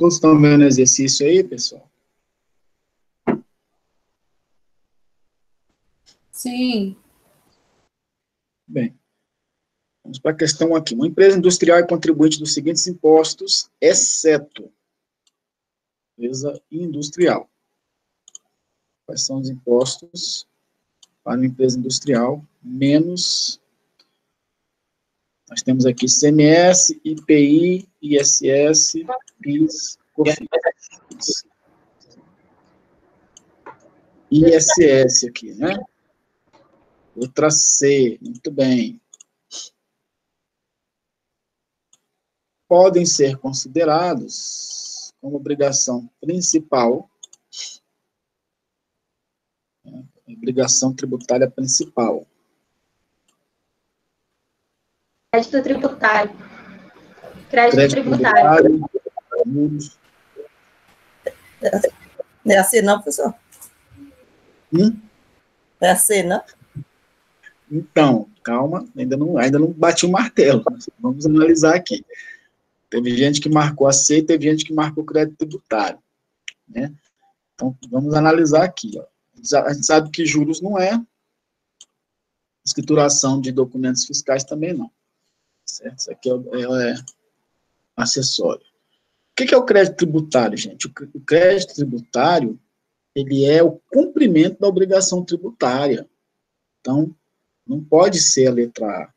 Todos estão vendo o exercício aí, pessoal? Sim. Bem, vamos para a questão aqui. Uma empresa industrial é contribuinte dos seguintes impostos, exceto empresa industrial. Quais são os impostos para uma empresa industrial? Menos, nós temos aqui CMS, IPI, ISS, PIS, COFINS. ISS aqui, né? Letra C, muito bem. Podem ser considerados como obrigação principal, né, obrigação tributária principal. Crédito tributário. Crédito tributário. Juros. Não é assim não, professor? É assim, não? Então, calma, ainda não bati o martelo. Vamos analisar aqui. Teve gente que marcou a C, teve gente que marcou o crédito tributário, né? Então, vamos analisar aqui, ó. A gente sabe que juros não é, escrituração de documentos fiscais também não, certo? Isso aqui é acessório. O que é o crédito tributário, gente? O crédito tributário, ele é o cumprimento da obrigação tributária. Então, não pode ser a letra A.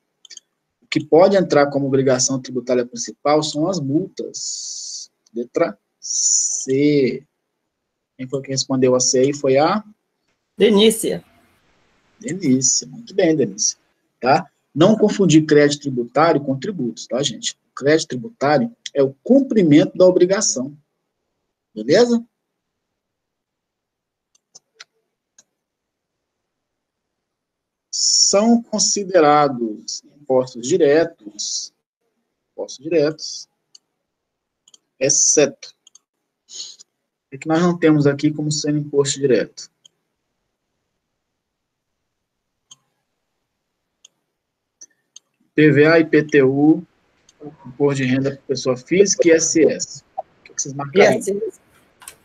O que pode entrar como obrigação tributária principal são as multas. Letra C. Quem foi que respondeu a C aí? Foi a? Denise. Denise. Muito bem, Denise. Tá? Não confundir crédito tributário com tributos, tá, gente? O crédito tributário é o cumprimento da obrigação. Beleza? São considerados impostos diretos, exceto o que nós não temos aqui como sendo imposto direto. PVA, IPTU, imposto de renda para pessoa física e ISS. O que vocês marcaram?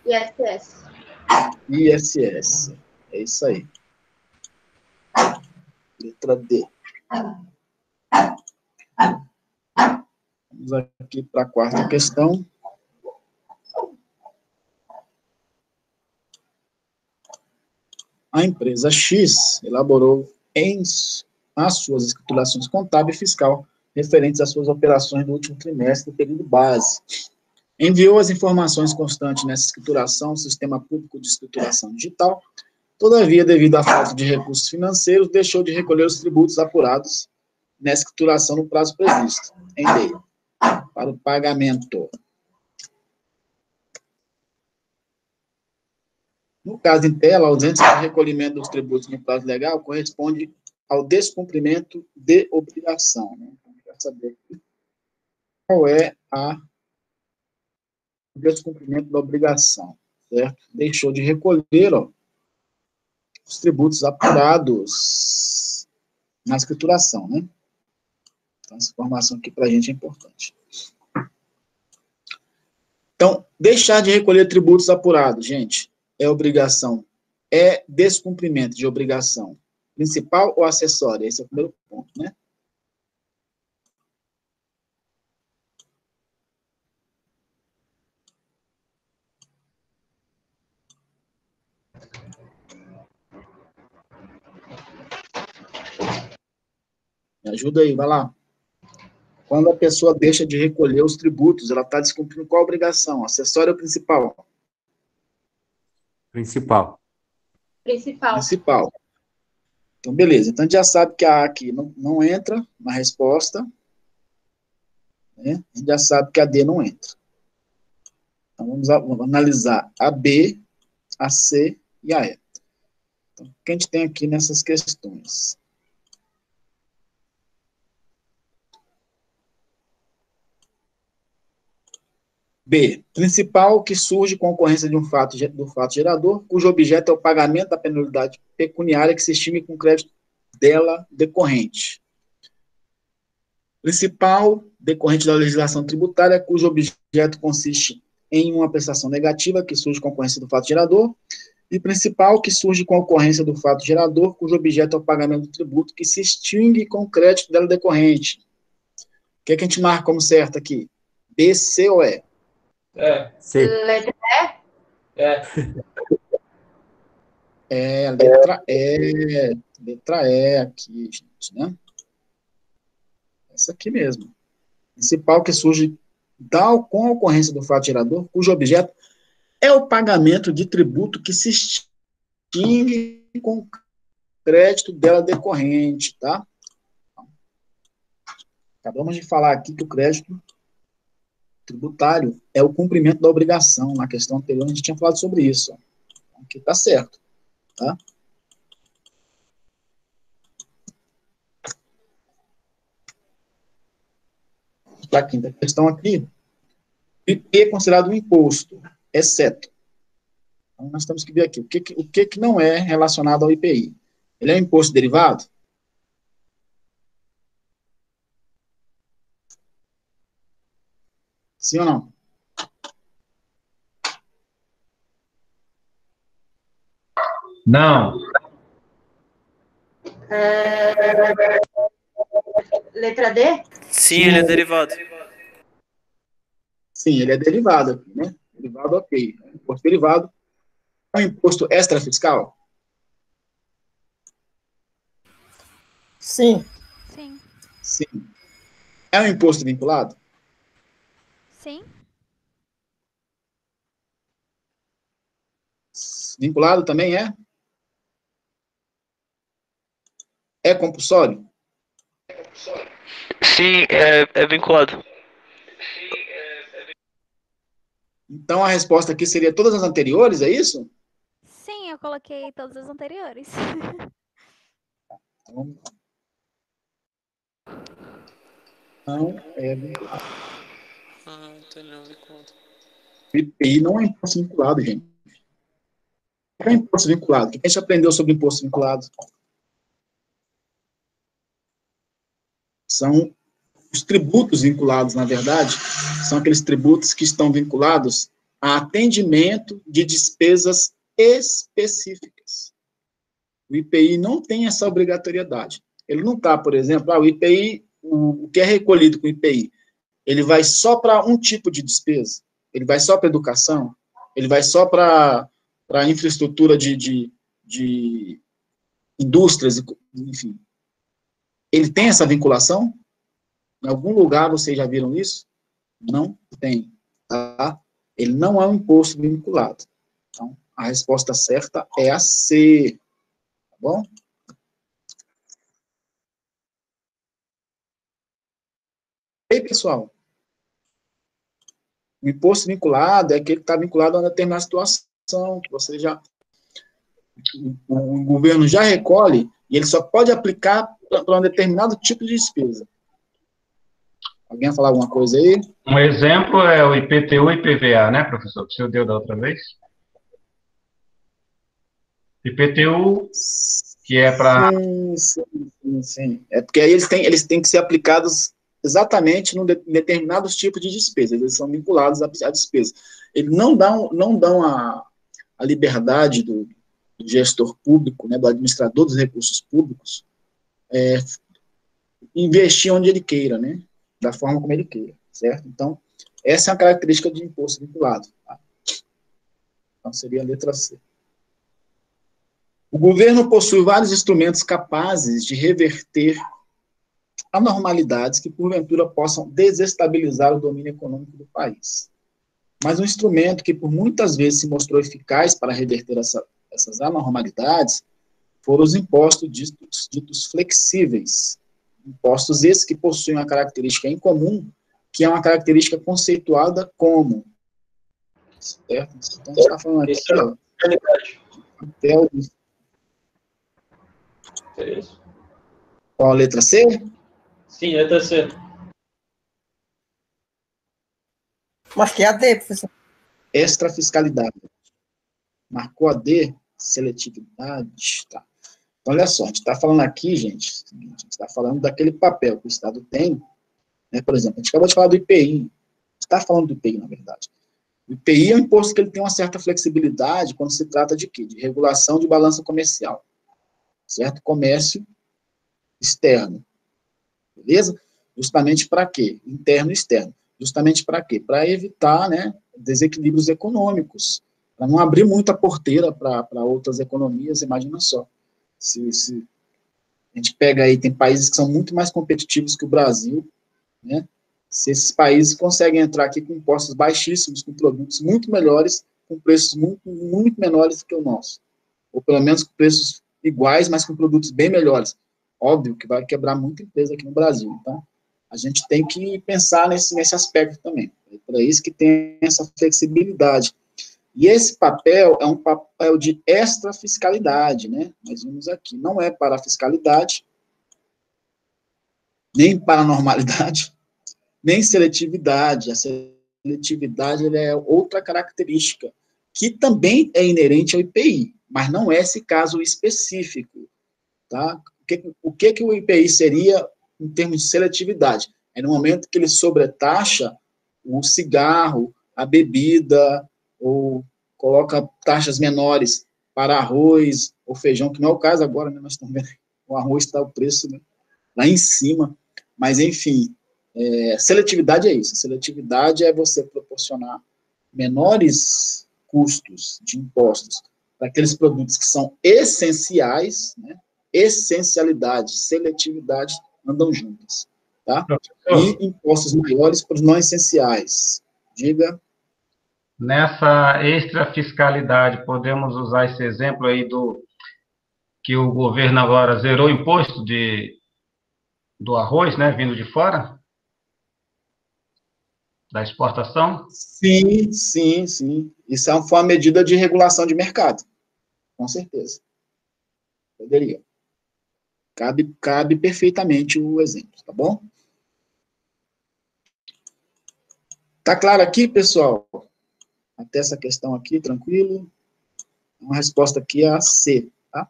ISS. ISS. É isso aí. Letra D. Vamos aqui para a quarta questão. A empresa X elaborou as suas escriturações contábil e fiscal referentes às suas operações do último trimestre do período base. Enviou as informações constantes nessa escrituração ao Sistema Público de Escrituração Digital. Todavia, devido à falta de recursos financeiros, deixou de recolher os tributos apurados nessa escrituração no prazo previsto em lei para o pagamento. No caso em tela, a ausência de recolhimento dos tributos no prazo legal corresponde ao descumprimento de obrigação. Né? Então, quer saber qual é o descumprimento da obrigação, certo? Deixou de recolher, ó, os tributos apurados na escrituração, né? Então, essa informação aqui para a gente é importante. Então, deixar de recolher tributos apurados, gente, é obrigação, é descumprimento de obrigação principal ou acessória? Esse é o primeiro ponto, né? Me ajuda aí, vai lá. Quando a pessoa deixa de recolher os tributos, ela está descumprindo qual obrigação? Acessória ou principal? Principal. Principal. Então, beleza. Então, a gente já sabe que a A aqui não entra na resposta. Né? A gente já sabe que a D não entra. Então, vamos analisar a B, a C e a E. Então, o que a gente tem aqui nessas questões? B, principal que surge com a ocorrência de do fato gerador, cujo objeto é o pagamento da penalidade pecuniária que se estime com crédito dela decorrente. Principal decorrente da legislação tributária, cujo objeto consiste em uma prestação negativa, que surge com a ocorrência do fato gerador, e principal, que surge com a ocorrência do fato gerador, cujo objeto é o pagamento do tributo, que se extingue com o crédito dela decorrente. O que é que a gente marca como certo aqui? B, C ou E? C. Letra Letra E. Letra E aqui, gente, né? Essa aqui mesmo. Principal, que surge com a ocorrência do fato gerador, cujo objeto é o pagamento de tributo que se extingue com o crédito dela decorrente, tá? Acabamos de falar aqui que o crédito tributário é o cumprimento da obrigação. Na questão anterior, a gente tinha falado sobre isso. Aqui está certo, tá? Para a quinta questão aqui, o IP é considerado um imposto, exceto. Então, nós temos que ver aqui o que não é relacionado ao IPI. Ele é um imposto derivado? Sim ou não? Não. Letra D? Sim, ele é derivado. Sim, ele é derivado aqui, né? Derivado, ok. Imposto derivado é um imposto extrafiscal? Sim. Sim. Sim. É um imposto vinculado? Sim. Vinculado também é? É compulsório? Sim, é vinculado. Então, a resposta aqui seria todas as anteriores, é isso? Sim, eu coloquei todas as anteriores. Então, não é vinculado. Então não é vinculado. O IPI não é imposto vinculado, gente. O que é imposto vinculado? O que a gente aprendeu sobre imposto vinculado? São os tributos vinculados, na verdade, são aqueles tributos que estão vinculados a atendimento de despesas específicas. O IPI não tem essa obrigatoriedade. Ele não está, por exemplo, o IPI, o que é recolhido com o IPI, ele vai só para um tipo de despesa, ele vai só para educação, ele vai só para infraestrutura de indústrias, enfim. Ele tem essa vinculação? Em algum lugar vocês já viram isso? Não tem, tá? Ele não é um imposto vinculado. Então, a resposta certa é a C, tá bom? E aí, pessoal? O imposto vinculado é aquele que está vinculado a uma determinada situação, que você já... O governo já recolhe e ele só pode aplicar para um determinado tipo de despesa. Alguém vai falar alguma coisa aí? Um exemplo é o IPTU e IPVA, né, professor? Que o senhor deu da outra vez. IPTU, que é para... Sim. É porque aí eles têm que ser aplicados exatamente em determinados tipos de despesas. Eles são vinculados à despesa. Eles não dão a liberdade do gestor público, né, do administrador dos recursos públicos, investir onde ele queira, né, da forma como ele queira, certo? Então, essa é a característica de imposto vinculado. Tá? Então, seria a letra C. O governo possui vários instrumentos capazes de reverter anormalidades que, porventura, possam desestabilizar o domínio econômico do país. Mas um instrumento que, por muitas vezes, se mostrou eficaz para reverter essas anormalidades foram os impostos ditos flexíveis. Impostos esses que possuem uma característica em comum, que é uma característica conceituada como. Certo? Então, a gente está falando aqui, ó, até o... É isso? Qual a letra C? Sim, letra C. Mas que é a D, professor. Extrafiscalidade. Marcou a D, seletividade. Tá. Então, olha só, a gente está falando aqui, gente, a gente está falando daquele papel que o Estado tem, né, por exemplo, a gente acabou de falar do IPI, a gente está falando do IPI, na verdade. O IPI é um imposto que ele tem uma certa flexibilidade quando se trata de quê? De regulação de balança comercial, certo? Comércio externo, beleza? Justamente para quê? Interno e externo. Justamente para quê? Para evitar, né, desequilíbrios econômicos, para não abrir muita porteira para outras economias, imagina só. Se a gente pega aí, tem países que são muito mais competitivos que o Brasil, né? Se esses países conseguem entrar aqui com impostos baixíssimos, com produtos muito melhores, com preços muito menores do que o nosso, ou pelo menos com preços iguais, mas com produtos bem melhores. Óbvio que vai quebrar muita empresa aqui no Brasil. Então, a gente tem que pensar nesse aspecto também. É para isso que tem essa flexibilidade. E esse papel é um papel de extrafiscalidade, né? Nós vimos aqui. Não é para a fiscalidade, nem para a normalidade, nem seletividade. A seletividade é outra característica, que também é inerente ao IPI, mas não é esse caso específico. Tá? O que o IPI seria em termos de seletividade? É no momento que ele sobretaxa o cigarro, a bebida, ou coloca taxas menores para arroz ou feijão, que não é o caso agora, né? Nós estamos vendo o arroz está o preço, né, lá em cima. Mas, enfim, seletividade é isso. Seletividade é você proporcionar menores custos de impostos para aqueles produtos que são essenciais, né? Essencialidade, seletividade andam juntas, tá? E impostos maiores para os não essenciais. Diga. Nessa extrafiscalidade, podemos usar esse exemplo aí que o governo agora zerou o imposto do arroz, né, vindo de fora, da exportação? Sim, sim, sim. Isso foi uma medida de regulação de mercado, com certeza. Poderia. Cabe perfeitamente o exemplo, tá bom? Tá claro aqui, pessoal? Até essa questão aqui, tranquilo? Uma resposta aqui é a C, tá?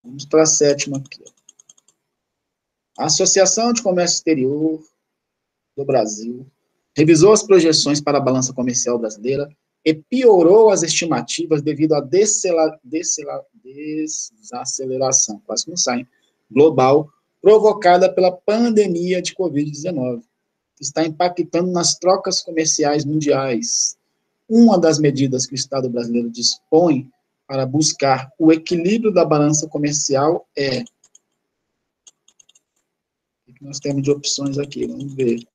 Vamos para a sétima aqui. A Associação de Comércio Exterior do Brasil revisou as projeções para a balança comercial brasileira e piorou as estimativas devido à desaceleração, quase que não sai, global, provocada pela pandemia de Covid-19, que está impactando nas trocas comerciais mundiais. Uma das medidas que o Estado brasileiro dispõe para buscar o equilíbrio da balança comercial é... O que nós temos de opções aqui? Vamos ver.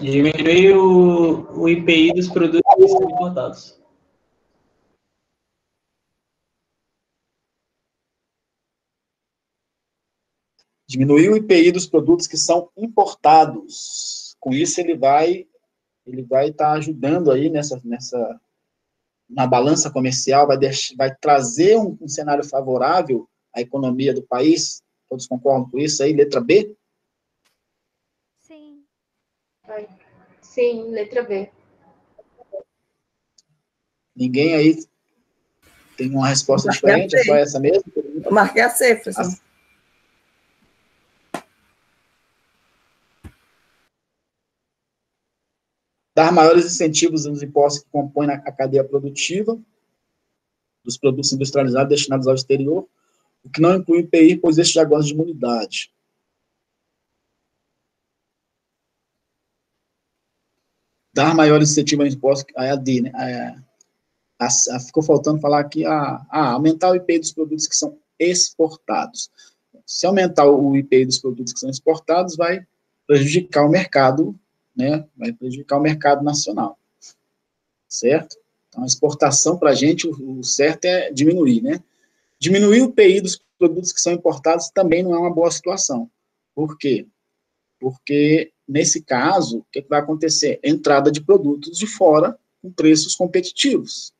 Diminuir o IPI dos produtos que são importados. Diminuir o IPI dos produtos que são importados. Com isso, ele vai estar ajudando aí na balança comercial, vai trazer um cenário favorável à economia do país. Todos concordam com isso aí? Letra B? Sim. Sim, letra B. Ninguém aí tem uma resposta diferente? É só essa mesmo? Eu marquei a C, professor. Dar maiores incentivos nos impostos que compõem a cadeia produtiva dos produtos industrializados destinados ao exterior, o que não inclui o IPI, pois este já goza de imunidade. Dar maiores incentivos aos impostos, aí a D, né? Ficou faltando falar aqui, aumentar o IPI dos produtos que são exportados. Se aumentar o IPI dos produtos que são exportados, vai prejudicar o mercado, né? Vai prejudicar o mercado nacional. Certo? Então, a exportação, para a gente, o certo é diminuir, né? Diminuir o IPI dos produtos que são importados também não é uma boa situação. Por quê? Porque, nesse caso, o que vai acontecer? Entrada de produtos de fora com preços competitivos.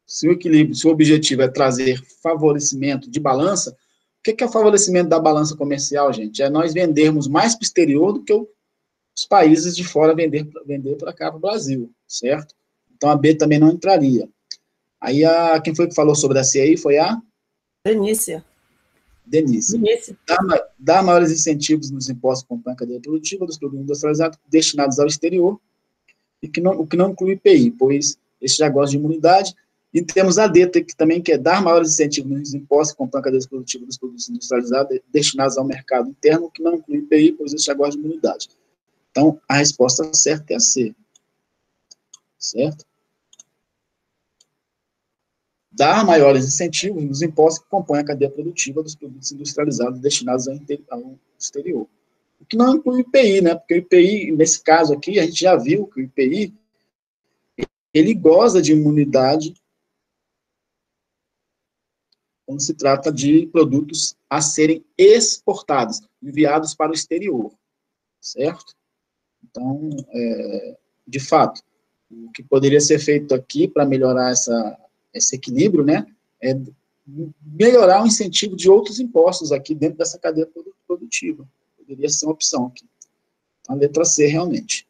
Se o objetivo é trazer favorecimento de balança, o que é o favorecimento da balança comercial, gente? É nós vendermos mais para o exterior do que os países de fora vender para cá, para o Brasil, certo? Então, a B também não entraria. Aí, quem foi que falou sobre a C aí? Foi a? Benícia. Denise. Dar maiores incentivos nos impostos com a cadeia produtiva dos produtos industrializados destinados ao exterior, o que não inclui IPI, pois este já gosta de imunidade. E temos a D, que também quer dar maiores incentivos nos impostos com a cadeia produtiva dos produtos industrializados destinados ao mercado interno, o que não inclui IPI, pois este já gosta de imunidade. Então, a resposta certa é a C. Certo? Dar maiores incentivos nos impostos que compõem a cadeia produtiva dos produtos industrializados destinados ao exterior. O que não inclui o IPI, né? Porque o IPI, nesse caso aqui, a gente já viu que o IPI, ele goza de imunidade quando se trata de produtos a serem exportados, enviados para o exterior, certo? Então, de fato, o que poderia ser feito aqui para melhorar esse equilíbrio, né, é melhorar o incentivo de outros impostos aqui dentro dessa cadeia produtiva. Poderia ser uma opção aqui. A letra C, realmente.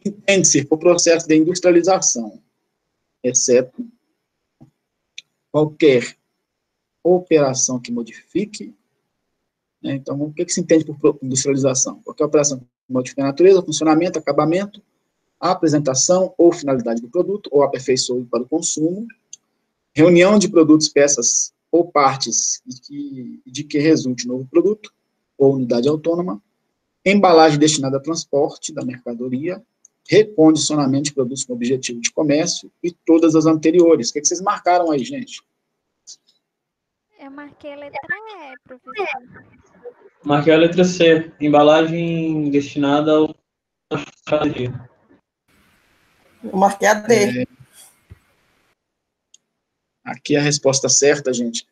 Entende-se o processo de industrialização, exceto qualquer operação que modifique, né, então, o que se entende por industrialização? Qualquer operação que modifique a natureza, funcionamento, acabamento, a apresentação ou finalidade do produto, ou aperfeiçoe para o consumo, reunião de produtos, peças ou partes de que resulte novo produto, ou unidade autônoma, embalagem destinada a transporte da mercadoria, recondicionamento de produtos com objetivo de comércio e todas as anteriores. O que vocês marcaram aí, gente? Eu marquei a letra E, professor. Marquei a letra C. Embalagem destinada ao mercadoria. Eu marquei a D. Aqui a resposta certa, gente,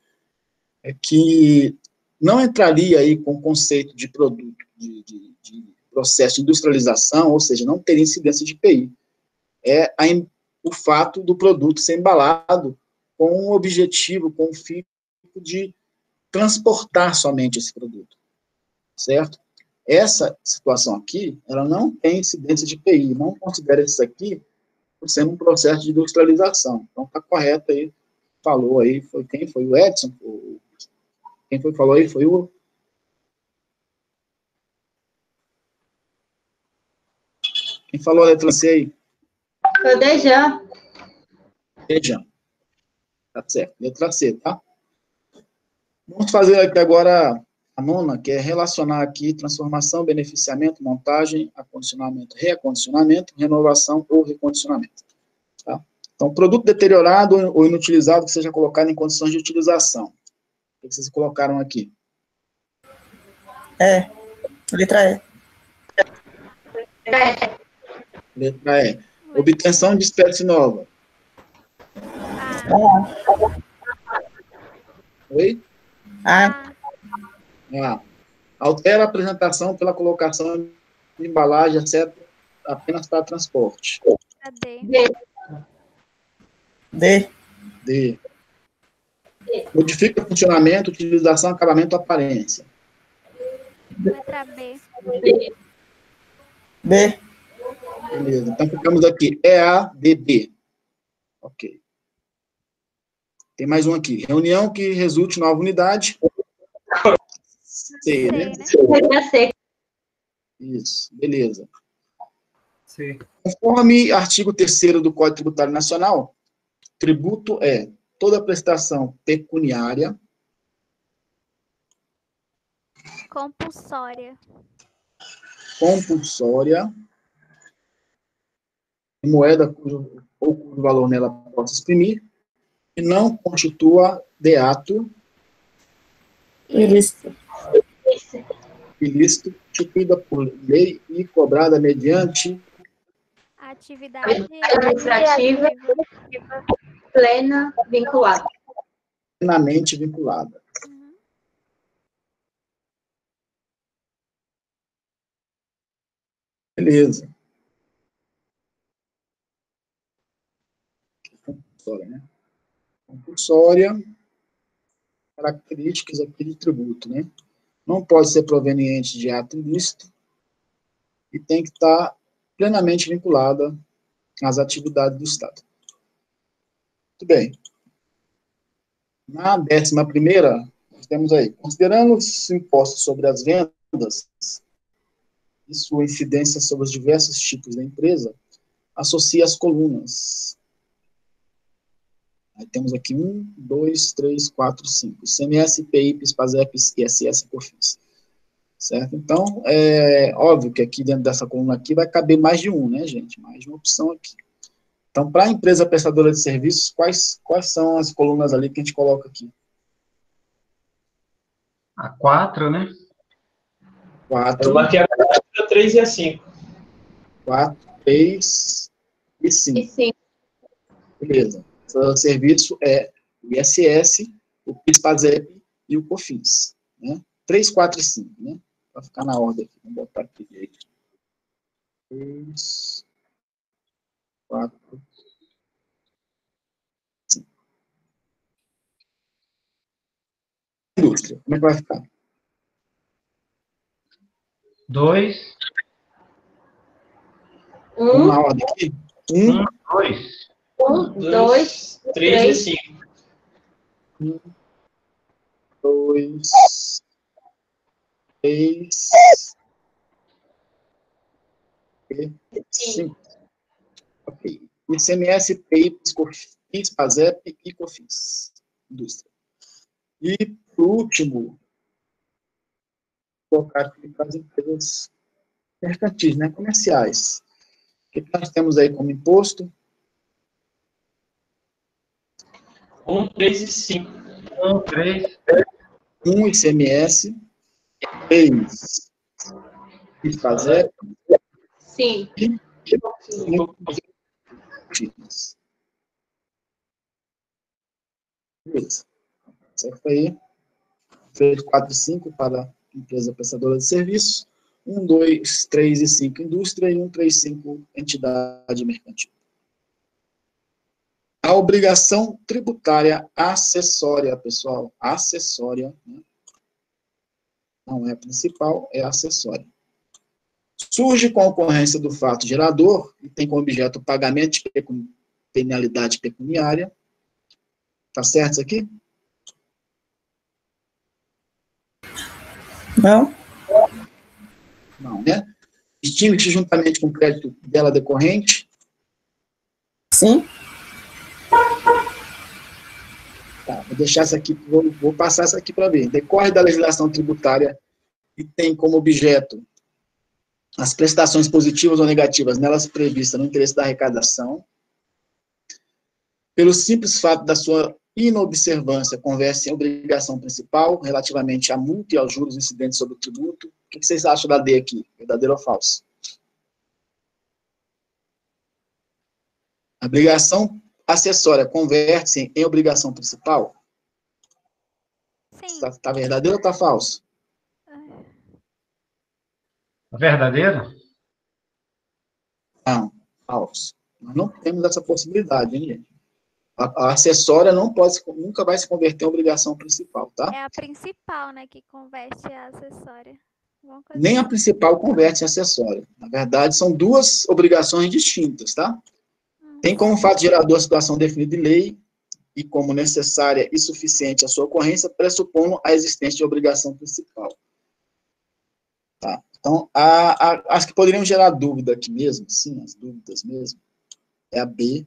é que não entraria aí com o conceito de produto, de processo de industrialização, ou seja, não teria incidência de IPI. É o fato do produto ser embalado com o objetivo, com o fim de transportar somente esse produto, certo? Essa situação aqui, ela não tem incidência de IPI, não considera isso aqui por ser um processo de industrialização. Então, está correto aí, falou aí, quem foi o Edson? Quem falou aí foi o... Quem falou a letra C aí? Foi o Dejan. Dejan. Tá certo, letra C, tá? Vamos fazer aqui agora a nona, que é relacionar aqui transformação, beneficiamento, montagem, acondicionamento, reacondicionamento, renovação ou recondicionamento. Tá? Então, produto deteriorado ou inutilizado que seja colocado em condições de utilização. O que vocês colocaram aqui? Letra E. Letra E. Obtenção de espécie nova. Oi? Altera a apresentação pela colocação de embalagem, etc., apenas para transporte. D. Modifica o funcionamento, utilização, acabamento, aparência. Letra B. B. Beleza, então ficamos aqui. EADB. Ok. Tem mais um aqui. Reunião que resulte em nova unidade. C, né? C. Isso, beleza. C. Conforme artigo 3º do Código Tributário Nacional, tributo é toda prestação pecuniária, Compulsória. moeda cujo valor nela possa exprimir, e não constitua de ato Ilícito. ilícito, instituída por lei e cobrada mediante Atividade Administrativa plena vinculada. plenamente vinculada. Uhum. Beleza. Compulsória, né? Compulsória, características aqui de tributo, né? Não pode ser proveniente de ato ilícito e tem que estar plenamente vinculada às atividades do Estado. Muito bem. Na 11ª, nós temos aí, considerando os impostos sobre as vendas e sua incidência sobre os diversos tipos da empresa, associe as colunas. Aí temos aqui 1, 2, 3, 4, 5. ICMS, IPI, PIS, PASEP, ISS e COFINS. Certo? Então, é óbvio que aqui dentro dessa coluna aqui vai caber mais de um, né, gente? Mais de uma opção aqui. Então, para a empresa prestadora de serviços, quais são as colunas ali que a gente coloca aqui? A 4, né? 4. Eu marquei a 3 e a 5. 4, 3 e 5. E 5. Beleza. O serviço é o ISS, o PIS, PASEP e o COFINS. Né? 3, 4 e 5, né? Para ficar na ordem aqui. Vamos botar aqui direito. 3, 4, 5. Indústria. Como é que vai ficar? 2. Vamos na ordem aqui. 1, 2. 1, 2, 3 e 5. 1, 2, 3 e 5. Ok. ICMS, IPI, PIS, PASEP e COFINS. Indústria. E, por último, colocar aqui para as empresas mercantis, né, comerciais. O que nós temos aí como imposto? 1, 3 e 5. 1, 3. 1 ICMS, 3 PIS, PASEP Sim. e COFINS. Beleza. Certo aí. 3, 4 e 5 para empresa prestadora de serviços. 1, 2, 3 e 5 indústria. E 1, 3, 5 entidade mercantil. A obrigação tributária acessória, pessoal. Acessória. Né? Não é a principal, é a acessória. Surge com a ocorrência do fato gerador e tem como objeto o pagamento de penalidade pecuniária. Tá certo isso aqui? Não? Não, né? Extingue-se juntamente com o crédito dela decorrente. Sim? Tá, vou deixar isso aqui, vou passar isso aqui para ver. Decorre da legislação tributária e tem como objeto as prestações positivas ou negativas nelas previstas no interesse da arrecadação. Pelo simples fato da sua inobservância, converte em obrigação principal relativamente à multa e aos juros incidentes sobre o tributo. O que vocês acham da D aqui? Verdadeiro ou falso? A obrigação acessória converte-se em obrigação principal? Sim. Tá verdadeiro ou tá falso? Verdadeiro? Não, falso. Nós não temos essa possibilidade, hein, gente? A acessória nunca vai se converter em obrigação principal, tá? É a principal, né, que converte a acessória. Nem a principal converte em acessória. Na verdade, são duas obrigações distintas, tá? Tem como fato gerador a situação definida em lei e como necessária e suficiente a sua ocorrência, pressupondo a existência de obrigação principal. Tá? Então, as que poderiam gerar dúvida aqui mesmo, sim, as dúvidas mesmo, é a B,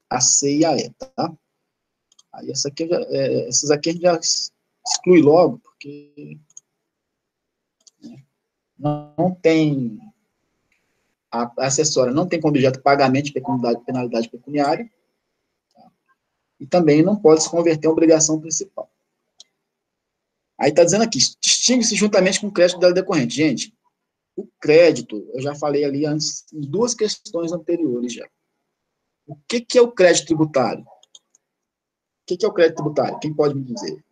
a C e a E, tá? Aí essas aqui a gente já exclui logo, porque não tem, a acessória não tem como objeto pagamento de penalidade pecuniária, tá? E também não pode se converter em obrigação principal. Aí está dizendo aqui, distingue-se juntamente com o crédito dela decorrente. Gente, o crédito, eu já falei ali antes, em duas questões anteriores já. O que é o crédito tributário? O que é o crédito tributário? Quem pode me dizer?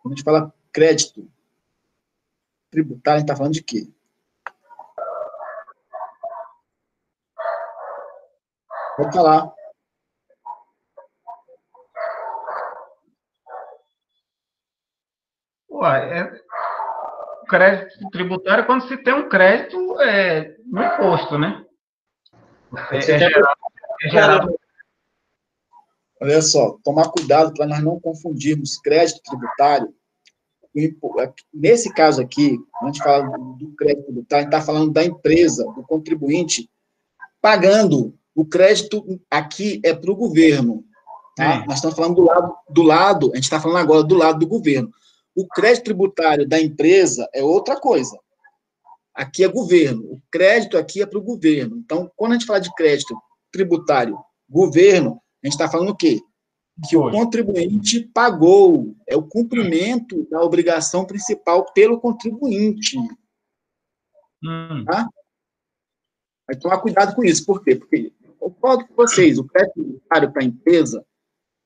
Quando a gente fala crédito tributário, a gente está falando de quê? Vou falar. Crédito tributário é quando se tem um crédito no imposto, né? É Você quer- gerado. Olha só, tomar cuidado para nós não confundirmos crédito tributário. Nesse caso aqui, quando a gente fala do crédito tributário, a gente está falando da empresa, do contribuinte, pagando. O crédito aqui é para o governo. Tá? Nós estamos falando do lado, a gente está falando agora do lado do governo. O crédito tributário da empresa é outra coisa. Aqui é governo. O crédito aqui é para o governo. Então, quando a gente fala de crédito tributário governo, a gente está falando o quê? Que o contribuinte pagou. É o cumprimento da obrigação principal pelo contribuinte. Tá? Vai tomar cuidado com isso. Por quê? Porque eu concordo com vocês, o crédito tributário para a empresa,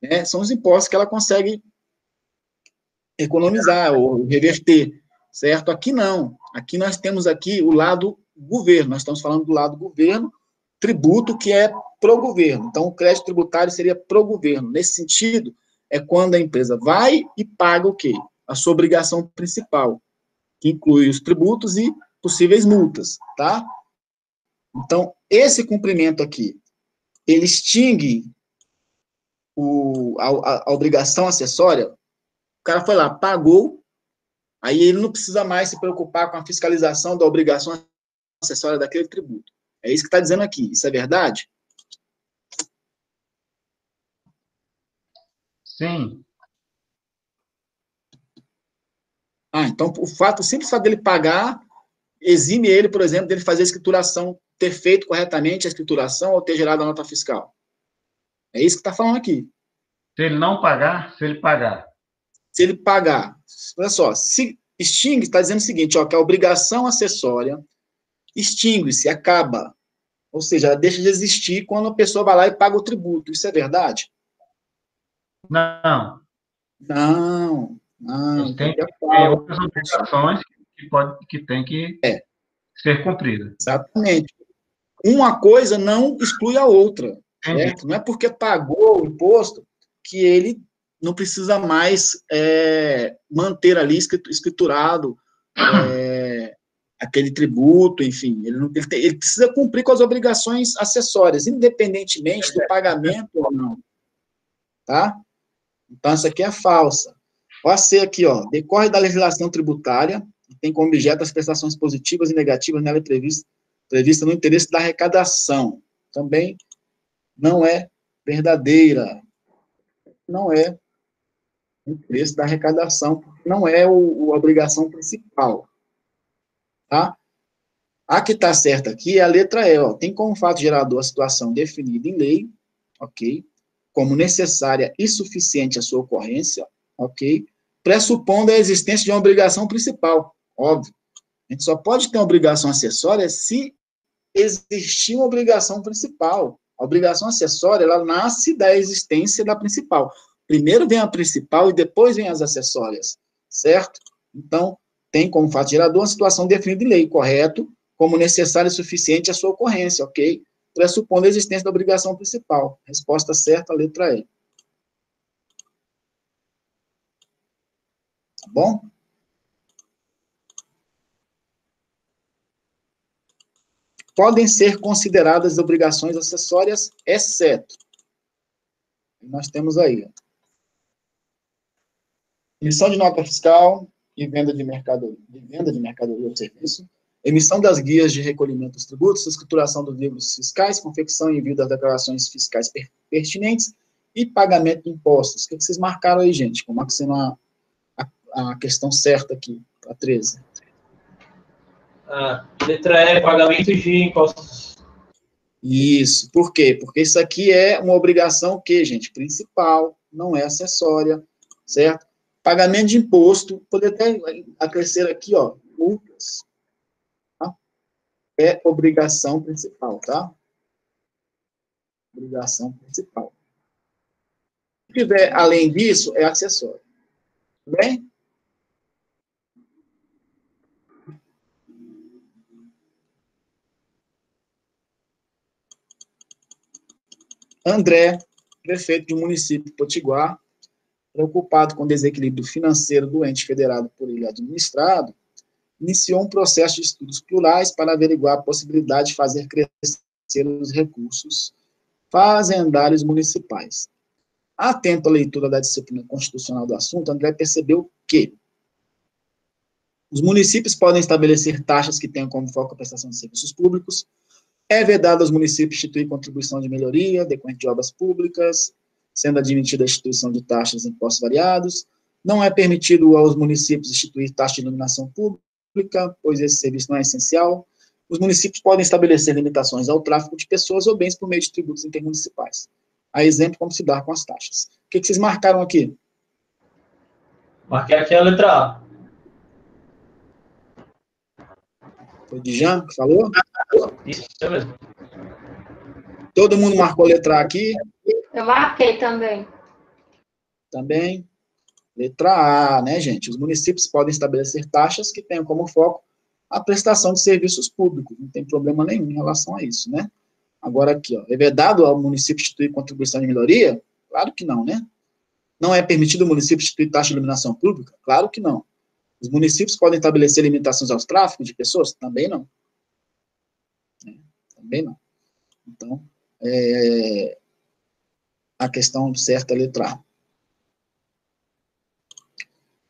né, são os impostos que ela consegue economizar ou reverter, certo? Aqui não. Aqui nós temos aqui o lado governo. Nós estamos falando do lado governo, tributo que é pro governo. Então, o crédito tributário seria pro governo. Nesse sentido, é quando a empresa vai e paga o quê? A sua obrigação principal, que inclui os tributos e possíveis multas, tá? Então, esse cumprimento aqui, ele extingue a obrigação acessória. O cara foi lá, pagou, aí ele não precisa mais se preocupar com a fiscalização da obrigação acessória daquele tributo. É isso que está dizendo aqui. Isso é verdade? Sim. Então, o simples fato dele pagar, exime ele, por exemplo, dele fazer a escrituração, ter feito corretamente a escrituração ou ter gerado a nota fiscal. É isso que está falando aqui. Se ele não pagar, se ele pagar. Se ele pagar. Olha só, se extingue, está dizendo o seguinte, ó, que a obrigação acessória extingue-se, acaba. Ou seja, ela deixa de existir quando a pessoa vai lá e paga o tributo. Isso é verdade? Não. Não. Tem outras obrigações que tem que ser cumpridas. Exatamente. Uma coisa não exclui a outra, certo? Não é porque pagou o imposto que ele não precisa mais manter ali escriturado aquele tributo, enfim. Ele precisa cumprir com as obrigações acessórias, independentemente do pagamento ou não. Tá? Então, essa aqui é falsa. O AC aqui, ó, decorre da legislação tributária, tem como objeto as prestações positivas e negativas nela prevista no interesse da arrecadação. Também não é verdadeira. Não é o interesse da arrecadação, não é a obrigação principal. Tá? A que está certa aqui é a letra E, ó, tem como fato gerador a situação definida em lei, ok? Como necessária e suficiente a sua ocorrência, ok? Pressupondo a existência de uma obrigação principal, óbvio. A gente só pode ter uma obrigação acessória se existir uma obrigação principal. A obrigação acessória, ela nasce da existência da principal. Primeiro vem a principal e depois vem as acessórias, certo? Então, tem como fato gerador uma situação definida em lei, correto? Como necessária e suficiente a sua ocorrência, ok? Pressupondo a existência da obrigação principal. Resposta certa, letra E. Tá bom? Podem ser consideradas obrigações acessórias, exceto. Nós temos aí. Emissão de nota fiscal e venda de mercadoria ou serviço. Emissão das guias de recolhimento dos tributos, escrituração dos livros fiscais, confecção e envio das declarações fiscais pertinentes e pagamento de impostos. O que vocês marcaram aí, gente? Como é que sendo a questão certa aqui, a 13? Letra E, pagamento de impostos. Isso. Por quê? Porque isso aqui é uma obrigação que, gente, principal, não é acessória, certo? Pagamento de imposto, poder até acrescer aqui, ó, multas. Tá? É obrigação principal, tá? Obrigação principal. Se tiver além disso, é acessório. Tudo bem? André, prefeito de um município de Potiguar, preocupado com o desequilíbrio financeiro do ente federado por ele administrado, iniciou um processo de estudos plurais para averiguar a possibilidade de fazer crescer os recursos fazendários municipais. Atento à leitura da disciplina constitucional do assunto, André percebeu que os municípios podem estabelecer taxas que tenham como foco a prestação de serviços públicos, é vedado aos municípios instituir contribuição de melhoria, decorrente de obras públicas, sendo admitida a instituição de taxas e impostos variados, não é permitido aos municípios instituir taxa de iluminação pública, pois esse serviço não é essencial. Os municípios podem estabelecer limitações ao tráfego de pessoas ou bens por meio de tributos intermunicipais. A exemplo, como se dá com as taxas. O que vocês marcaram aqui? Marquei aqui a letra A. Foi o Djan que falou? Isso mesmo. Todo mundo marcou a letra A aqui? Eu marquei também. Também. Letra A, né, gente? Os municípios podem estabelecer taxas que tenham como foco a prestação de serviços públicos. Não tem problema nenhum em relação a isso, né? Agora aqui, ó, é vedado ao município instituir contribuição de melhoria? Claro que não, né? Não é permitido o município instituir taxa de iluminação pública? Claro que não. Os municípios podem estabelecer limitações aos tráficos de pessoas? Também não. Também não. Então, a questão certa é a letra A.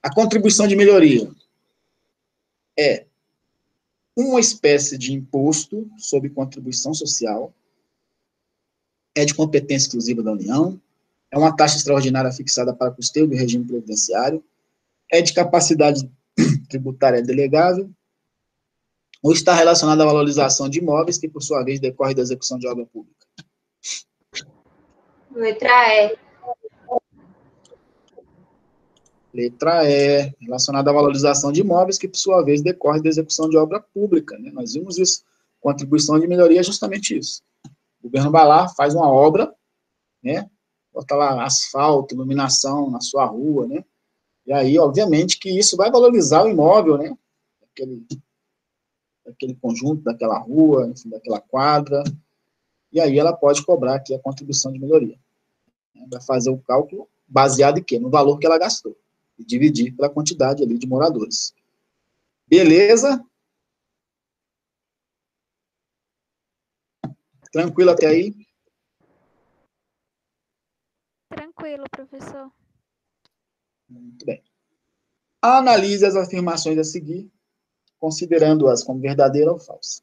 A contribuição de melhoria é uma espécie de imposto sobre contribuição social, é de competência exclusiva da União, é uma taxa extraordinária fixada para custeio do regime previdenciário, é de capacidade tributária delegável, ou está relacionada à valorização de imóveis, que, por sua vez, decorre da execução de obra pública. Letra E. Letra E, relacionada à valorização de imóveis, que, por sua vez, decorre da execução de obra pública, né? Nós vimos isso. Contribuição de melhoria é justamente isso. O governo vai lá, faz uma obra, né? Bota lá asfalto, iluminação na sua rua, né? E aí, obviamente, que isso vai valorizar o imóvel, né? Aquele conjunto, daquela rua, enfim, daquela quadra. E aí ela pode cobrar aqui a contribuição de melhoria. Vai fazer o cálculo baseado em quê? No valor que ela gastou. E dividir pela quantidade ali de moradores. Beleza? Tranquilo até aí? Tranquilo, professor. Muito bem. Analise as afirmações a seguir, considerando-as como verdadeira ou falsa.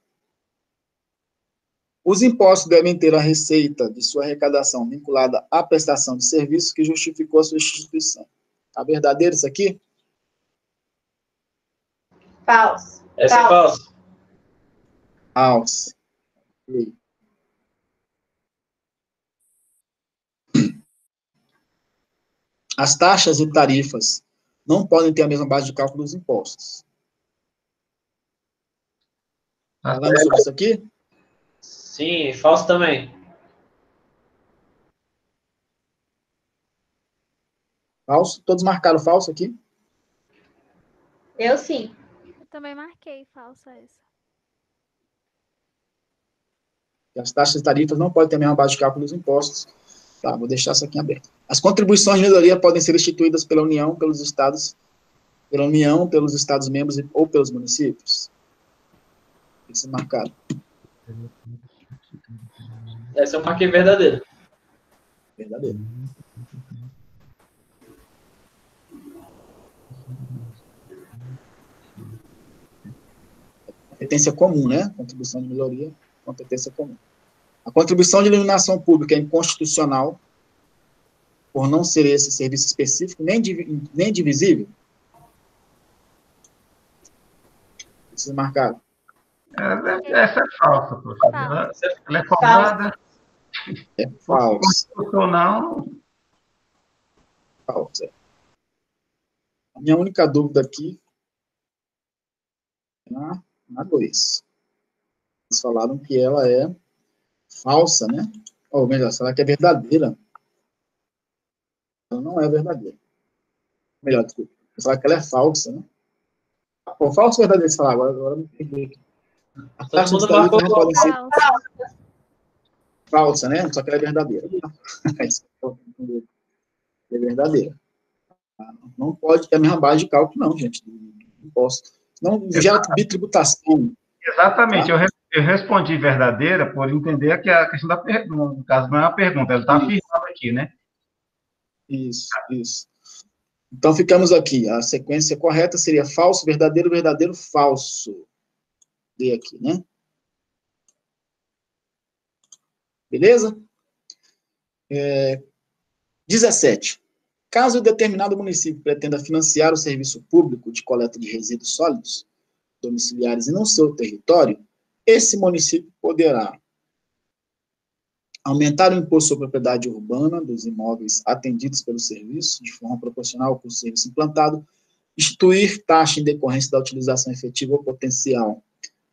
Os impostos devem ter a receita de sua arrecadação vinculada à prestação de serviços que justificou a sua instituição. Tá verdadeiro isso aqui? Falso. Essa é falsa. Falso. As taxas e tarifas não podem ter a mesma base de cálculo dos impostos. Falando sobre isso aqui? Sim, falso também. Falso? Todos marcaram falso aqui? Eu sim. Eu também marquei falsa essa. As taxas e tarifas não podem ter a mesma base de cálculo dos impostos. Tá, vou deixar isso aqui aberto. As contribuições de melhoria podem ser instituídas pela União, pelos Estados membros ou pelos municípios. Isso é marcado. Essa eu marquei verdadeira. Verdadeiro. Competência comum, né? Contribuição de melhoria, competência comum. A contribuição de iluminação pública é inconstitucional, por não ser esse serviço específico, nem divisível. Vocês marcaram. Essa é falsa, professor. Ela é formada. É falso. Constitucional. Falso. A minha única dúvida aqui é na 2. Eles falaram que ela é falsa, né? Ou melhor, será que é verdadeira? Ela não é verdadeira. Melhor, desculpa. Será que ela é falsa, né? Bom, falso ou verdadeiro, você falar agora me perdi aqui. A taxa de tarifas não podem ser falsa, né? Só que ela é verdadeira. É verdadeira. Não pode ter a mesma base de cálculo, não, gente. Não posso. Não gera bitributação. Exatamente, Tá? eu respondi verdadeira por entender que a questão da pergunta, no caso, não é uma pergunta, ele está afirmando aqui, né? Isso, isso. Então, ficamos aqui. A sequência correta seria falso, verdadeiro, verdadeiro, falso. Dei aqui, né? Beleza? 17. Caso determinado município pretenda financiar o serviço público de coleta de resíduos sólidos domiciliares e no seu território, esse município poderá aumentar o imposto sobre propriedade urbana dos imóveis atendidos pelo serviço, de forma proporcional ao custo do serviço implantado, instituir taxa em decorrência da utilização efetiva ou potencial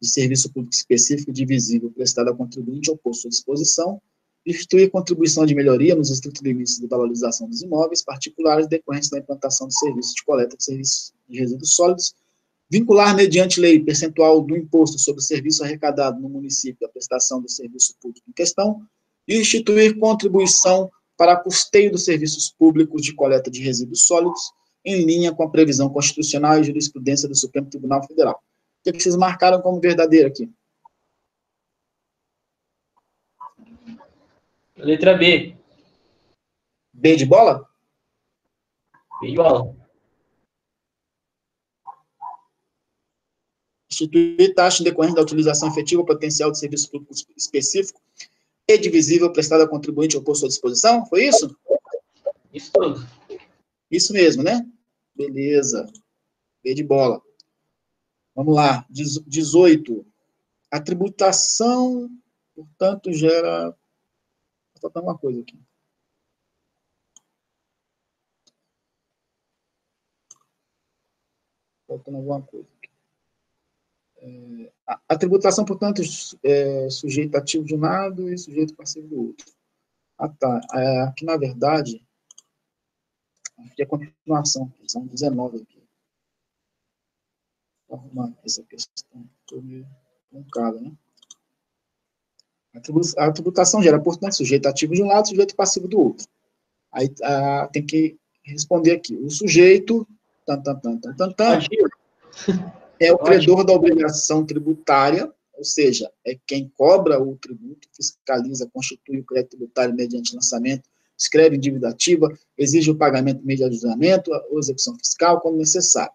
de serviço público específico divisível prestado ao contribuinte ou posto à disposição, instituir contribuição de melhoria nos estritos limites de valorização dos imóveis particulares decorrentes da implantação do serviço de coleta de serviços de resíduos sólidos, vincular mediante lei percentual do imposto sobre o serviço arrecadado no município à prestação do serviço público em questão, e instituir contribuição para custeio dos serviços públicos de coleta de resíduos sólidos, em linha com a previsão constitucional e jurisprudência do Supremo Tribunal Federal. O que vocês marcaram como verdadeiro aqui? Letra B. B de bola? B de bola. Instituir taxa em decorrência da utilização efetiva ou potencial de serviço público específico e divisível prestado ao contribuinte ou posto à disposição? Foi isso? Isso tudo. Isso mesmo, né? Beleza. B de bola. Vamos lá. 18. A tributação, portanto, gera... Vou faltar uma coisa aqui. Faltando alguma coisa aqui. A tributação, portanto, é sujeito ativo de um lado e sujeito passivo do outro. Ah, tá. Aqui, na verdade, aqui é a continuação. São 19 aqui. Vou arrumar essa questão. Estou meio truncado, né? A tributação gera, portanto, sujeito ativo de um lado e sujeito passivo do outro. Aí tem que responder aqui. O sujeito é o credor da obrigação tributária, ou seja, é quem cobra o tributo, fiscaliza, constitui o crédito tributário mediante lançamento, escreve dívida ativa, exige o pagamento mediante ajustamento ou execução fiscal, quando necessário.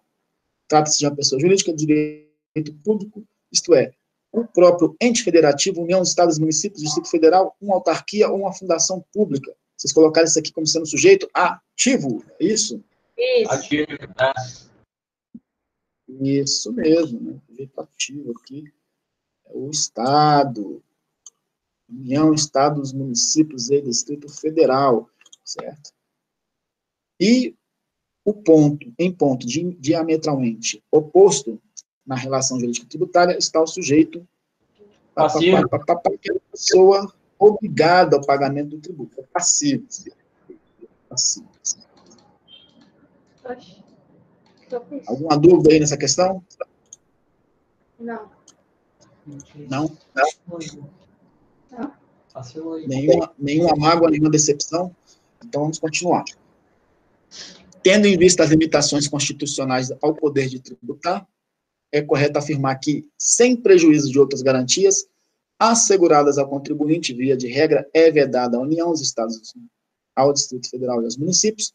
Trata-se de uma pessoa jurídica de direito público, isto é, o próprio ente federativo, União dos Estados e Municípios, Distrito Federal, uma autarquia ou uma fundação pública. Vocês colocaram isso aqui como sendo sujeito ativo, é isso? Isso. Ativo. Isso mesmo, né? O sujeito ativo aqui é o Estado, União, Estados, Municípios e Distrito Federal, certo? E em ponto diametralmente oposto na relação jurídica tributária está o sujeito Passivo. Que é a pessoa obrigada ao pagamento do tributo, é passivo. Passivo. Alguma dúvida aí nessa questão? Não. Não? Passou aí. Nenhuma mágoa, nenhuma decepção? Então, vamos continuar. Tendo em vista as limitações constitucionais ao poder de tributar, é correto afirmar que, sem prejuízo de outras garantias, asseguradas ao contribuinte, via de regra, é vedada à União, aos Estados, ao Distrito Federal e aos municípios,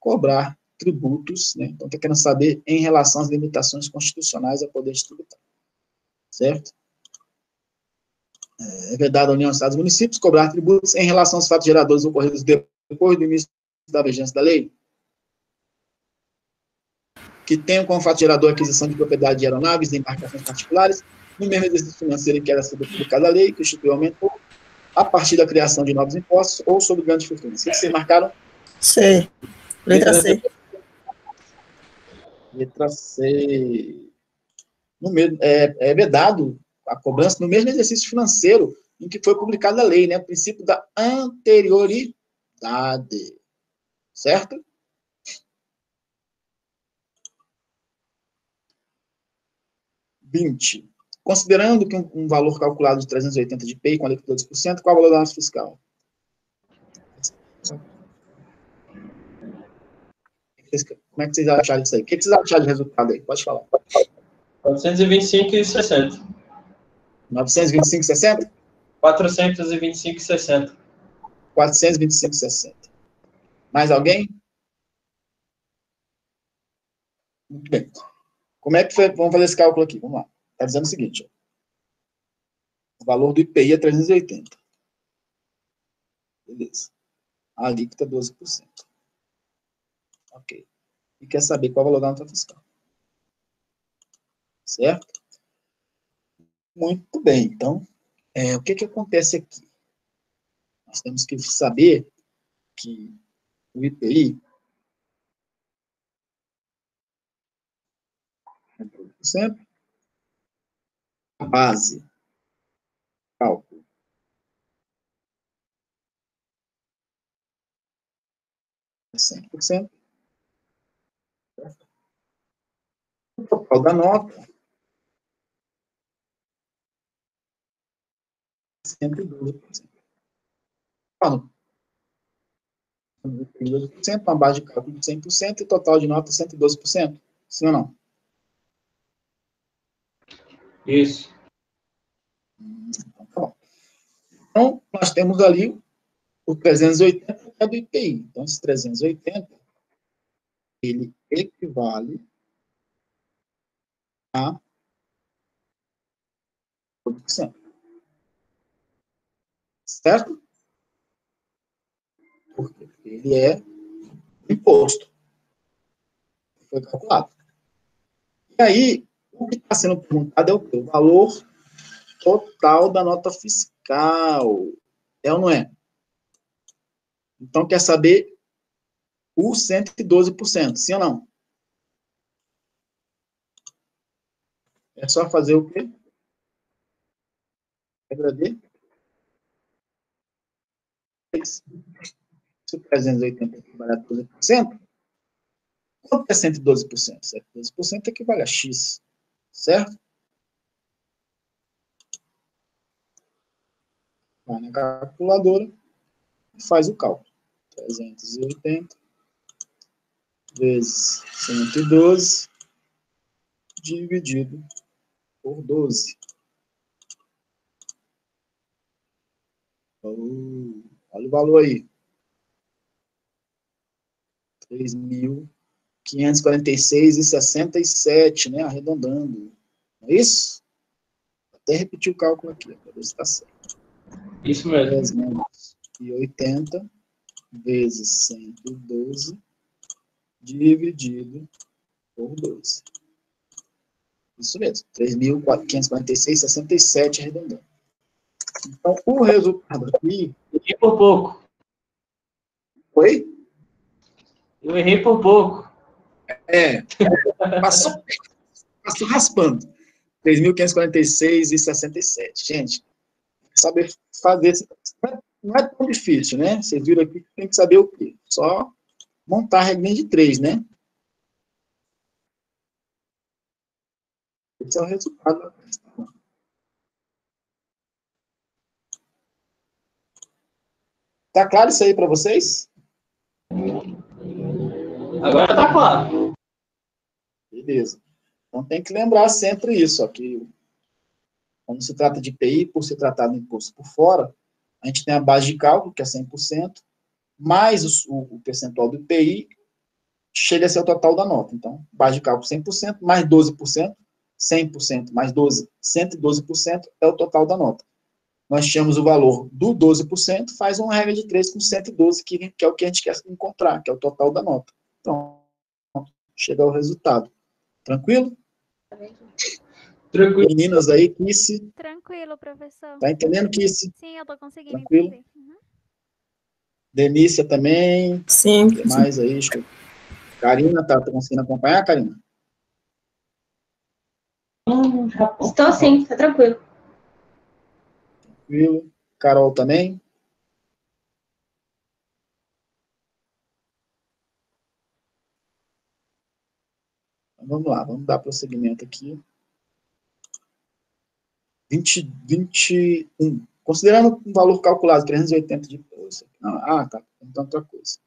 cobrar tributos, né? Então, está querendo saber em relação às limitações constitucionais ao poder de tributar. Certo? É vedado à União, Estados e Municípios cobrar tributos em relação aos fatos geradores ocorridos depois do início da vigência da lei, que tenham como fato gerador a aquisição de propriedade de aeronaves e embarcações particulares, no mesmo exercício financeiro em que era sido publicada a lei, que instituiu aumentou, a partir da criação de novos impostos ou sobre grandes fortunas. O que vocês marcaram? C. Letra C. Letra C. É vedado a cobrança no mesmo exercício financeiro em que foi publicada a lei, né? O princípio da anterioridade. Certo? Considerando que um valor calculado de 380 de PEI com alíquota de 2%, qual é o valor da nota fiscal? Como é que vocês acharam disso aí? O que vocês acharam de resultado aí? Pode falar. 425,60. 925,60? 425,60. 425,60. Mais alguém? Muito bem. Como é que foi? Vamos fazer esse cálculo aqui. Vamos lá. Está dizendo o seguinte. Ó. O valor do IPI é 380. Beleza. A alíquota é 12%. Ok. E quer saber qual é o valor da nota fiscal. Certo? Muito bem. Então, o que acontece aqui? Nós temos que saber que o IPI é 12%. A base, cálculo, é 100%. O total da nota é 112%. Bom, 112%, uma base de cálculo de 100% e total de nota 112%. Sim ou não? Isso. Então, tá bom. Então, nós temos ali o 380 que é do IPI. Então, esse 380, ele equivale a 8%. Certo? Por quê? Porque ele é imposto. Foi calculado. E aí, o que está sendo perguntado é o quê? O valor total da nota fiscal. É ou não é? Então, quer saber o 112%, sim ou não? É só fazer o quê? Regra D. Se o 380 equivale a 12%, quanto é 112%? 112% equivale a X, certo? Vai na calculadora e faz o cálculo. 380 vezes 112 dividido por 12. Olha o valor aí. 3.546,67, né? Arredondando. Não é isso? Vou até repetir o cálculo aqui, para ver se está certo. Isso mesmo. 380 vezes 112 dividido por 12. Isso mesmo. 3.546,67 arredondando. Então, o resultado aqui... Errei por pouco. Foi? Eu errei por pouco. Passou raspando. 3.546,67. Gente, saber fazer... Não é tão difícil, né? Vocês viram aqui que tem que saber o quê? Só montar a regrinha de 3, né? Esse é o resultado da questão. Tá claro isso aí para vocês? Agora tá claro. Beleza. Então tem que lembrar sempre isso, ó, que quando se trata de IPI, por se tratar do imposto por fora, a gente tem a base de cálculo, que é 100%, mais o percentual do IPI, chega a ser o total da nota. Então, base de cálculo 100%, mais 12%, 100% mais 12%, 112% é o total da nota. Nós tínhamos o valor do 12%, faz uma regra de 3 com 112, que é o que a gente quer encontrar, que é o total da nota. Então, chega ao resultado. Tranquilo? Tranquilo. Meninas aí, Kissi. Tranquilo, professor. Tá entendendo, Kissi? Sim, eu tô conseguindo Tranquilo? entender. Uhum. Denícia também. Sim. O que mais aí? Karina, tá conseguindo acompanhar, Karina? Estou sim, tá tranquilo. Tranquilo. Carol também? Então, vamos lá, vamos dar prosseguimento aqui. 21. Considerando um valor calculado, 380 de... tá. Então, outra coisa.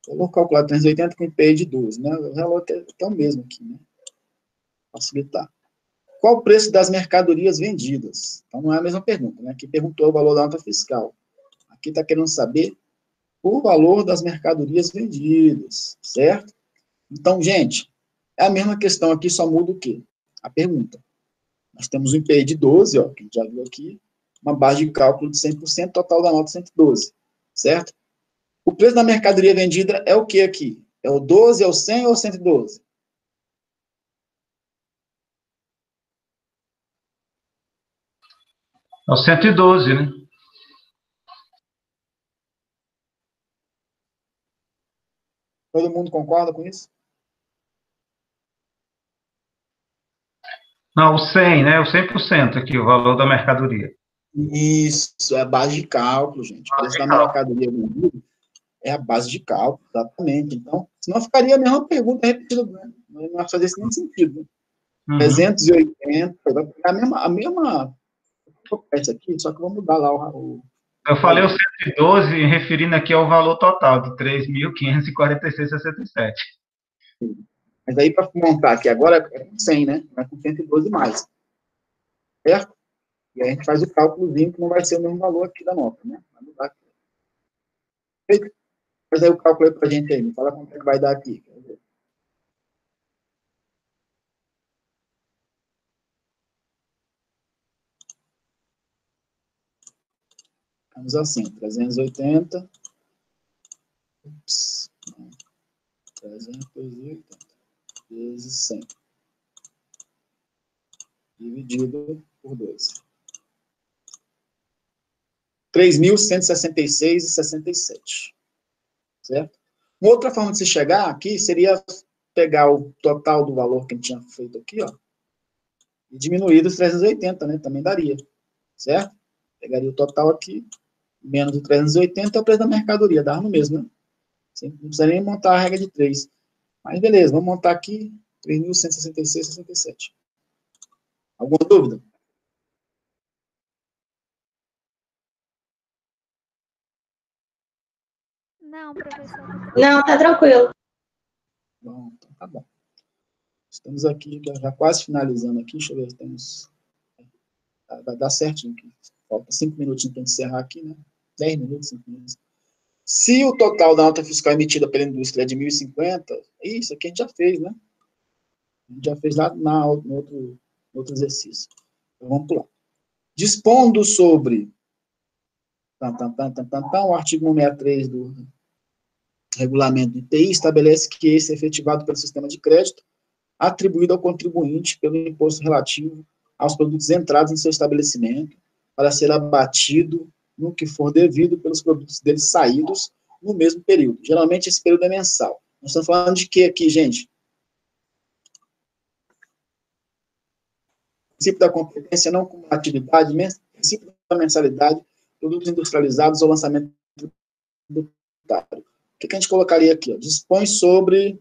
O valor calculado 380 com IPI de 12, né? O valor é o mesmo aqui, né? Facilitar. qual o preço das mercadorias vendidas? Então, não é a mesma pergunta, né? Aqui perguntou o valor da nota fiscal. Aqui está querendo saber o valor das mercadorias vendidas, certo? Então, gente, é a mesma questão aqui, só muda o quê? A pergunta. Nós temos um IPI de 12, ó, que a gente já viu aqui, uma base de cálculo de 100%, total da nota 112, certo? O preço da mercadoria vendida é o que aqui? É o 12, é o 100 ou o 112? É o 112, né? Todo mundo concorda com isso? Não, o 100, né? O 100% aqui, o valor da mercadoria. Isso, é a base de cálculo, gente. O preço da mercadoria vendida é a base de cálculo, exatamente. Então, senão ficaria a mesma pergunta repetida, né? Não ia fazer isso nem sentido. Né? Uhum. 380, vai pegar a mesma peça aqui, só que vamos mudar lá o Eu falei o 112, referindo aqui ao valor total de 3.546,67. Mas aí, para montar aqui agora, é com 100, né? É com 112 mais. Certo? E aí a gente faz o cálculozinho, que não vai ser o mesmo valor aqui da nota, né? Vai mudar aqui. Feito? Faz aí o cálculo aí pra gente aí. Me fala quanto é que vai dar aqui. Quer ver? Vamos assim, 380. Ups, não. 380 vezes 100. Dividido por 12. 3.166,67. Certo? Uma outra forma de se chegar aqui seria pegar o total do valor que a gente tinha feito aqui, ó, e diminuir dos 380, né? Também daria. Certo? Pegaria o total aqui, menos o 380 é o preço da mercadoria, dava no mesmo, né? Não precisa nem montar a regra de 3. Mas beleza, vamos montar aqui 3.166,67. Alguma dúvida? Não, professor. Não, tá tranquilo. Bom, então tá bom. Estamos aqui, já quase finalizando aqui. Deixa eu ver se temos... Vai dar certinho aqui. Falta 5 minutinhos para encerrar aqui, né? 10 minutos, 5 minutos. Se o total da nota fiscal emitida pela indústria é de 1.050, isso aqui a gente já fez, né? A gente já fez lá no outro exercício. Então, vamos pular. Dispondo sobre o artigo 163 do regulamento do IPI estabelece que esse é efetivado pelo sistema de crédito atribuído ao contribuinte pelo imposto relativo aos produtos entrados em seu estabelecimento para ser abatido no que for devido pelos produtos deles saídos no mesmo período. Geralmente, esse período é mensal. Nós estamos falando de quê aqui, gente? Princípio da competência, não cumulatividade, princípio da mensalidade, produtos industrializados ou lançamento tributário. O que a gente colocaria aqui? Ó? Dispõe sobre...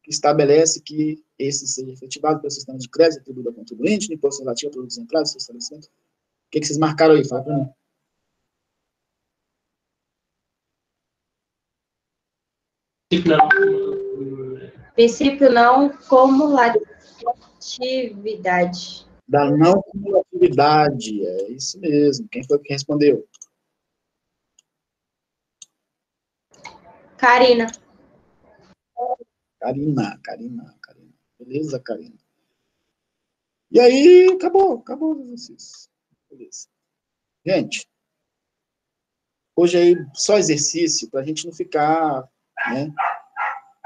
que estabelece que esse seja efetivado pelo sistema de crédito atribuído ao contribuinte, no imposto relativo a produtos entrados, seu estabelecimento. O que vocês marcaram aí? Fala para mim. Princípio não cumulatividade. Da não cumulatividade, é isso mesmo. Quem foi que respondeu? Karina. Karina. Beleza, Karina? E aí, acabou o exercício. Beleza. Gente, hoje aí só exercício, para a gente não ficar, né?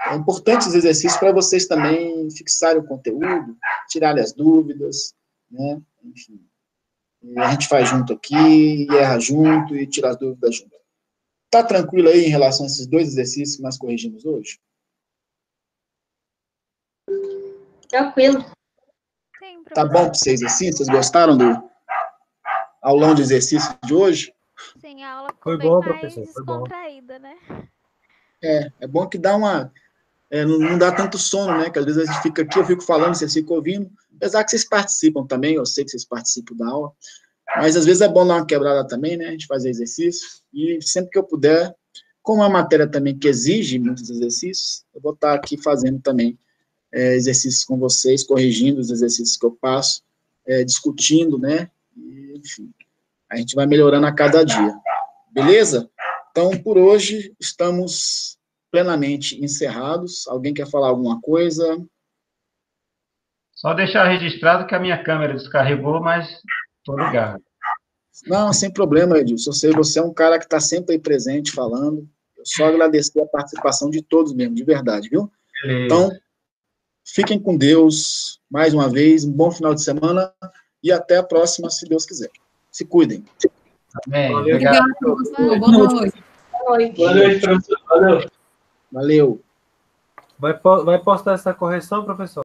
É importante os exercícios para vocês também fixarem o conteúdo, tirarem as dúvidas, né? Enfim. E a gente faz junto aqui, erra junto e tira as dúvidas junto. Tá tranquilo aí em relação a esses 2 exercícios que nós corrigimos hoje? Tranquilo. Sim, Tá bom para vocês assim? Vocês gostaram do aulão de exercício de hoje? Sim, a aula ficou Foi bem bom, mais professor, foi bom. descontraída, né? É bom que dá uma... não dá tanto sono, né? Que às vezes a gente fica aqui, eu fico falando, vocês ficam ouvindo. Apesar que vocês participam também, eu sei que vocês participam da aula. Mas às vezes é bom dar uma quebrada também, né? A gente fazer exercício. E sempre que eu puder, como é uma matéria também que exige muitos exercícios, eu vou estar aqui fazendo também exercícios com vocês, corrigindo os exercícios que eu passo, discutindo, né? E, enfim, a gente vai melhorando a cada dia. Beleza? Então, por hoje, estamos plenamente encerrados. Alguém quer falar alguma coisa? Só deixar registrado que a minha câmera descarregou, mas estou ligado. Não, sem problema, Edilson. Eu sei, você é um cara que está sempre aí presente, falando. Eu só agradecer a participação de todos mesmo, de verdade, viu? Beleza. Então, fiquem com Deus, mais uma vez, um bom final de semana, e até a próxima, se Deus quiser. Se cuidem. Amém. Obrigado, professor. Boa noite. Boa noite, professor. Valeu. Valeu. Vai postar essa correção, professor?